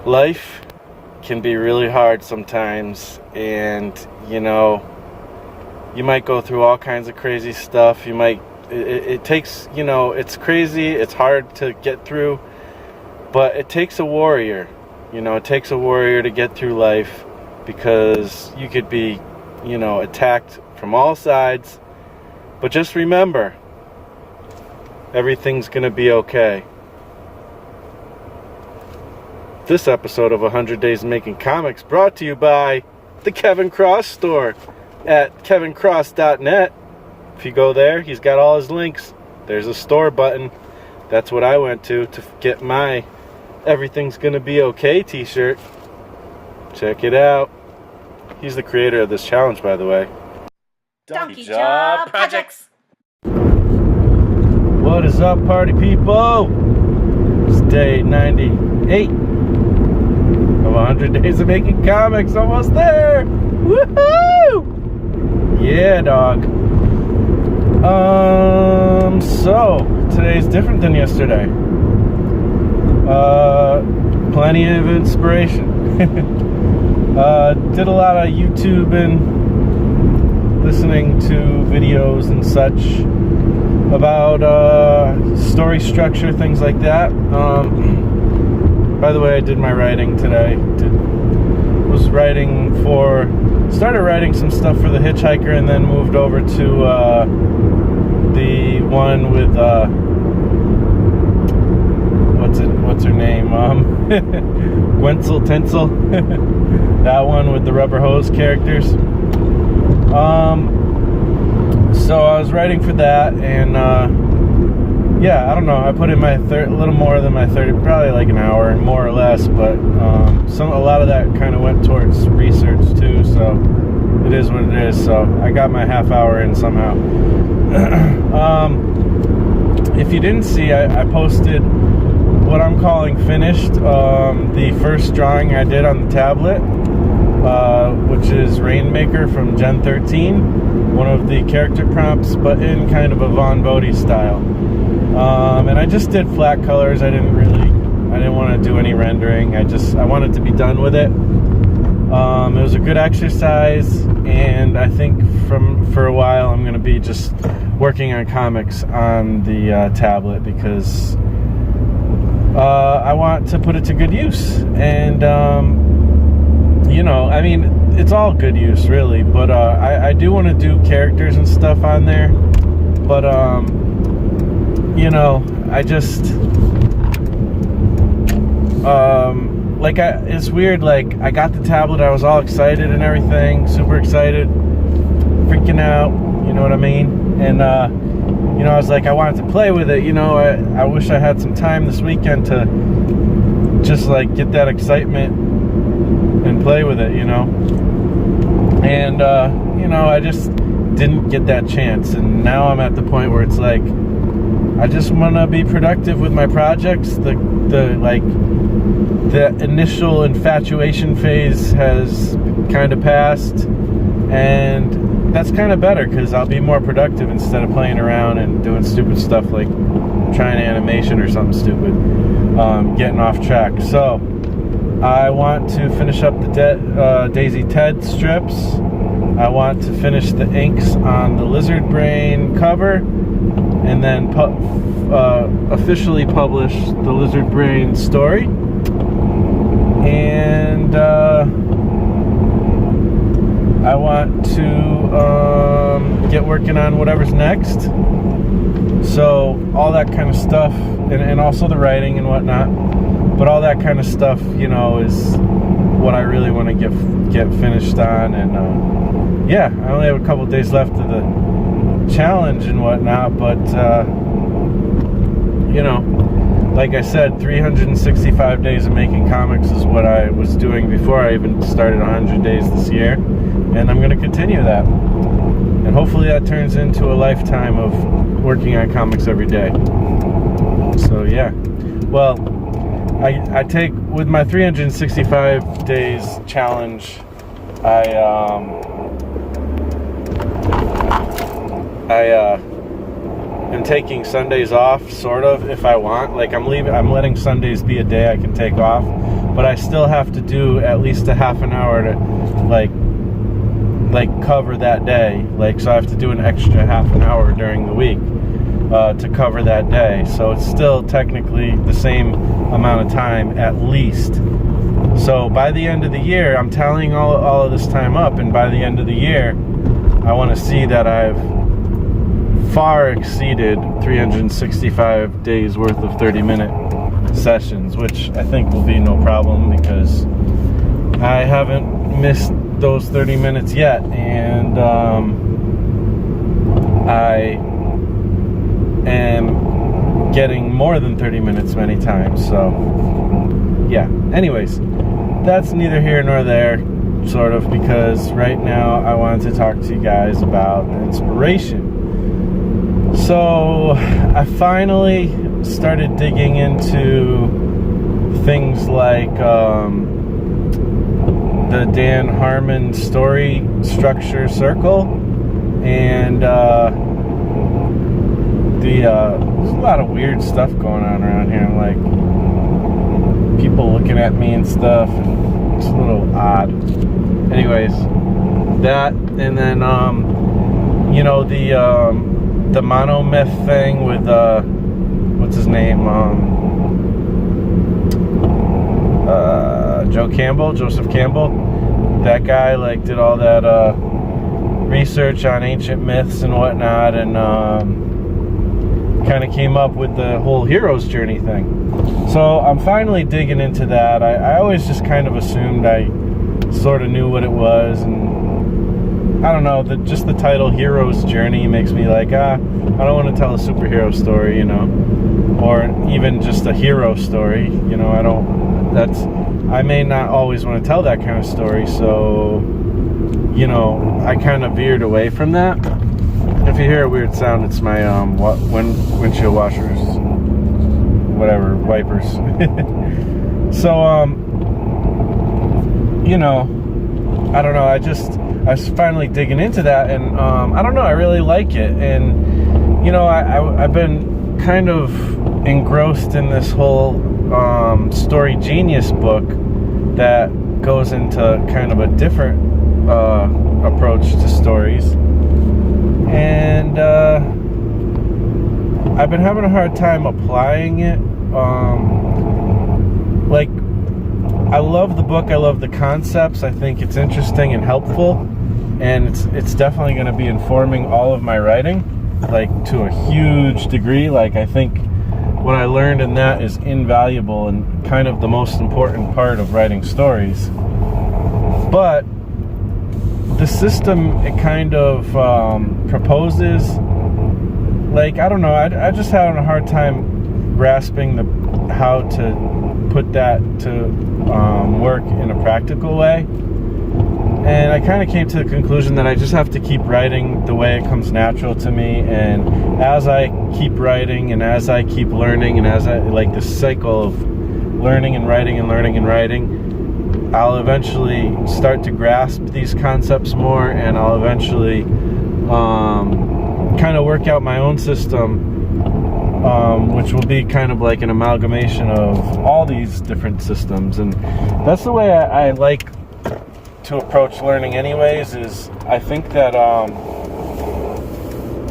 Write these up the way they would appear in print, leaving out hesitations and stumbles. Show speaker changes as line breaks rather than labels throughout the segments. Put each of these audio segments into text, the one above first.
life can be really hard sometimes, and you might go through all kinds of crazy stuff. It takes, it's crazy, it's hard to get through, but it takes a warrior. It takes a warrior to get through life, because you could be, attacked from all sides. But just remember, everything's gonna be okay. This episode of 100 Days of Making Comics brought to you by the Kevin Cross store at kevincross.net. If you go there, he's got all his links. There's a store button. That's what I went to get my Everything's Gonna Be Okay t-shirt. Check it out. He's the creator of this challenge, by the way.
Donkey Job Projects.
What is up, party people? It's day 98 of 100 Days of Making Comics. Almost there. Woohoo! Yeah, dog. So today's different than yesterday. Plenty of inspiration. Did a lot of YouTube and listening to videos and such about story structure, things like that. By the way, I did my writing today. Started writing some stuff for The Hitchhiker, and then moved over to the one with what's her name? Gwenzel Tinsel. That one with the rubber hose characters. So I was writing for that, and yeah, I don't know. I put in a little more than my 30, probably like an hour, more or less. But a lot of that kind of went towards research too. So it is what it is. So I got my half hour in somehow. If you didn't see, I posted what I'm calling finished, the first drawing I did on the tablet, which is Rainmaker from Gen 13, one of the character prompts, but in kind of a Von Bodhi style. And I just did flat colors. I didn't want to do any rendering. I wanted to be done with it. It was a good exercise, and I think for a while I'm going to be just working on comics on the tablet, because I want to put it to good use. And I mean, it's all good use really, but I do want to do characters and stuff on there. But it's weird. Like, I got the tablet, I was all excited and everything, super excited, freaking out, you know what I mean? And I was like, I wanted to play with it. I wish I had some time this weekend to just like get that excitement and play with it, and I just didn't get that chance. And now I'm at the point where it's like, I just want to be productive with my projects. The initial infatuation phase has kind of passed, and that's kind of better, because I'll be more productive instead of playing around and doing stupid stuff like trying animation or something stupid, getting off track. So I want to finish up the Daisy Ted strips. I want to finish the inks on the Lizard Brain cover, and then officially publish the Lizard Brain story. And I want to get working on whatever's next. So all that kind of stuff, and also the writing and whatnot. But all that kind of stuff, is what I really want to get finished on. And yeah, I only have a couple days left of the challenge and whatnot. But like I said, 365 days of making comics is what I was doing before I even started 100 days this year, and I'm going to continue that. And hopefully that turns into a lifetime of working on comics every day. So yeah, well, I take, with my 365 days challenge, I and taking Sundays off, sort of, if I want. Like, I'm letting Sundays be a day I can take off, but I still have to do at least a half an hour to like cover that day. Like, so I have to do an extra half an hour during the week to cover that day. So it's still technically the same amount of time at least. So by the end of the year, I'm tallying all of this time up, and by the end of the year, I want to see that I've far exceeded 365 days worth of 30-minute sessions, which I think will be no problem because I haven't missed those 30 minutes yet, and I am getting more than 30 minutes many times. So yeah, anyways, that's neither here nor there, sort of, because right now I wanted to talk to you guys about inspiration. So I finally started digging into things like the Dan Harmon story structure circle, and there's a lot of weird stuff going on around here. Like, people looking at me and stuff, and it's a little odd. Anyways, that, and then you know, the monomyth thing with what's his name, Joseph Campbell. That guy like did all that research on ancient myths and whatnot, and kind of came up with the whole hero's journey thing. So I'm finally digging into that. I always just kind of assumed I sort of knew what it was, and I don't know, just the title Hero's Journey makes me like, I don't want to tell a superhero story, you know, or even just a hero story, you know. I may not always want to tell that kind of story, so, you know, I kind of veered away from that. If you hear a weird sound, it's my windshield washers, whatever, wipers. So, you know, I don't know, I was finally digging into that, and I don't know, I really like it. And, you know, I've been kind of engrossed in this whole Story Genius book that goes into kind of a different approach to stories. And I've been having a hard time applying it. Like, I love the book, I love the concepts, I think it's interesting and helpful, and it's definitely going to be informing all of my writing, like, to a huge degree. Like, I think what I learned in that is invaluable and kind of the most important part of writing stories. But the system it kind of proposes, like, I don't know, I just had a hard time grasping how to put that to work in a practical way. And I kind of came to the conclusion that I just have to keep writing the way it comes natural to me, and as I keep writing and as I keep learning, and as I, like, this cycle of learning and writing and learning and writing, I'll eventually start to grasp these concepts more, and I'll eventually kind of work out my own system, which will be kind of like an amalgamation of all these different systems. And that's the way I like to approach learning anyways. Is I think that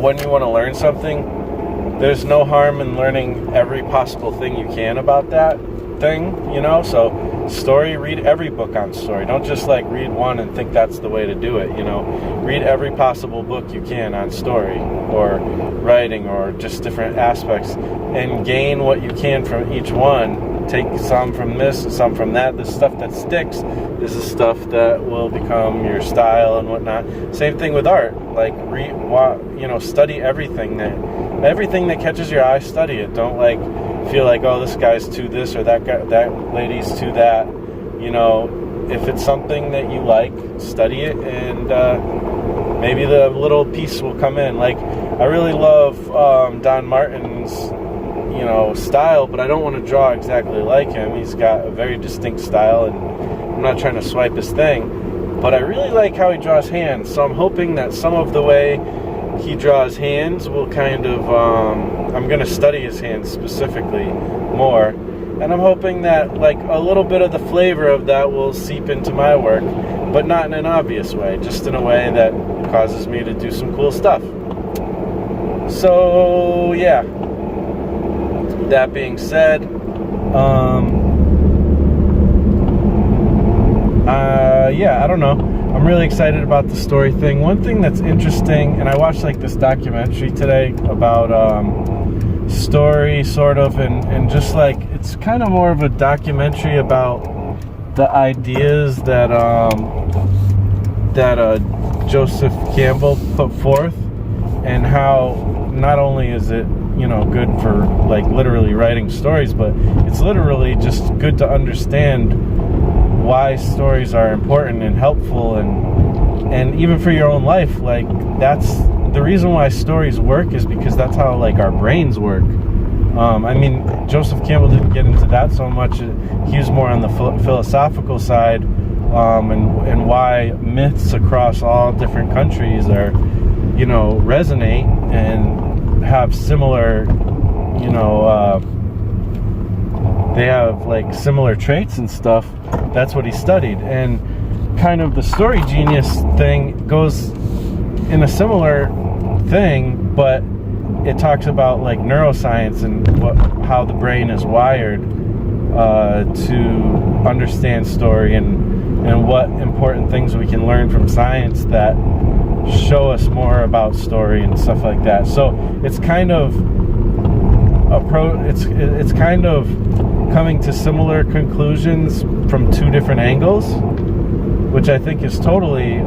when you want to learn something, there's no harm in learning every possible thing you can about that thing, you know. So story, read every book on story. Don't just like read one and think that's the way to do it, you know. Read every possible book you can on story or writing or just different aspects, and gain what you can from each one. Take some from this and some from that. The stuff that sticks is the stuff that will become your style and whatnot. Same thing with art. Like, study everything that catches your eye. Study it. Don't like feel like, oh, this guy's to this or that guy, that lady's to that. You know, if it's something that you like, study it, and maybe the little piece will come in. Like, I really love Don Martin's, you know, style, but I don't want to draw exactly like him. He's got a very distinct style, and I'm not trying to swipe his thing, but I really like how he draws hands. So I'm hoping that some of the way he draws hands will kind of, I'm going to study his hands specifically more, and I'm hoping that like a little bit of the flavor of that will seep into my work, but not in an obvious way, just in a way that causes me to do some cool stuff. So yeah, that being said, yeah, I don't know. I'm really excited about the story thing. One thing that's interesting, and I watched like this documentary today about story, sort of, and just like, it's kind of more of a documentary about the ideas that Joseph Campbell put forth, and how not only is it, you know, good for like literally writing stories, but it's literally just good to understand why stories are important and helpful, and even for your own life. Like, that's the reason why stories work, is because that's how like our brains work. I mean, Joseph Campbell didn't get into that so much. He was more on the philosophical side, and why myths across all different countries are, you know, resonate and have similar, you know, they have like similar traits and stuff. That's what he studied. And kind of the story genius thing goes in a similar thing, but it talks about like neuroscience and how the brain is wired to understand story, and what important things we can learn from science that show us more about story and stuff like that. So it's kind of it's kind of coming to similar conclusions from two different angles, which I think is totally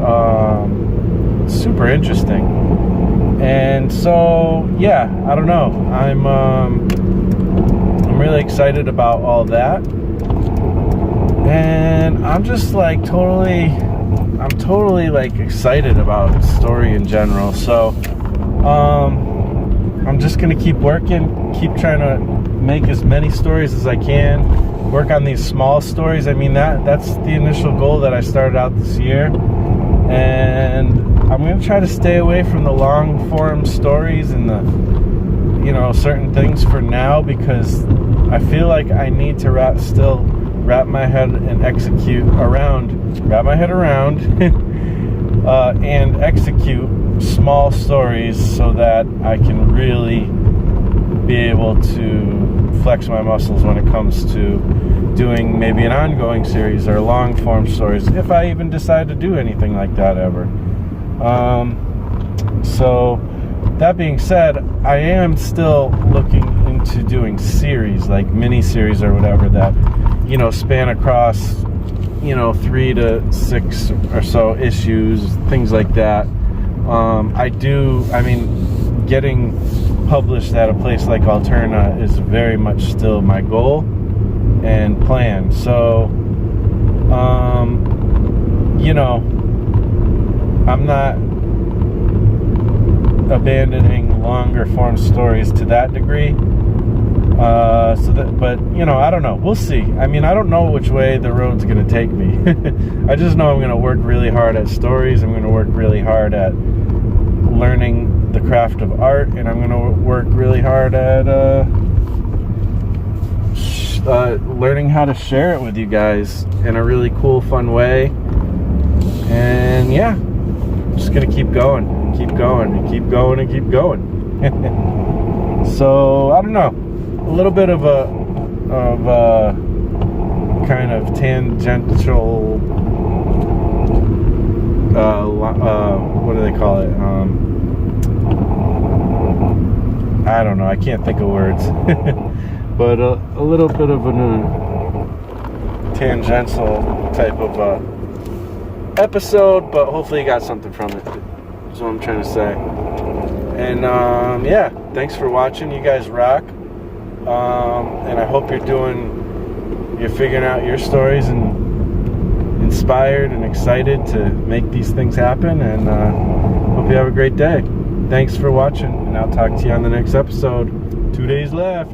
super interesting. And so yeah, I don't know, I'm really excited about all that, and I'm just like totally like excited about story in general. So I'm just gonna keep working, keep trying to make as many stories as I can, work on these small stories. I mean, that's the initial goal that I started out this year, and I'm going to try to stay away from the long form stories and the, you know, certain things for now, because I feel like I need to wrap my head around and execute small stories, so that I can really be able to flex my muscles when it comes to doing maybe an ongoing series or long form stories, if I even decide to do anything like that ever. So that being said, I am still looking into doing series, like mini series or whatever, that, you know, span across, you know, 3 to 6 or so issues, things like that. I mean, getting published at a place like Alterna is very much still my goal and plan. So, you know, I'm not abandoning longer form stories to that degree. But you know, I don't know. We'll see. I mean, I don't know which way the road's going to take me. I just know I'm going to work really hard at stories. I'm going to work really hard at learning the craft of art, and I'm going to work really hard at learning how to share it with you guys in a really cool, fun way. And yeah, just going to keep going, and keep going, and keep going, and keep going. So I don't know, a little bit of a kind of tangential, what do they call it? I don't know, I can't think of words. But a little bit of a tangential type of episode, but hopefully you got something from it. That's what I'm trying to say. And yeah, thanks for watching. You guys rock. And I hope you're figuring out your stories and inspired and excited to make these things happen. And hope you have a great day. Thanks for watching, and I'll talk to you on the next episode. 2 days left.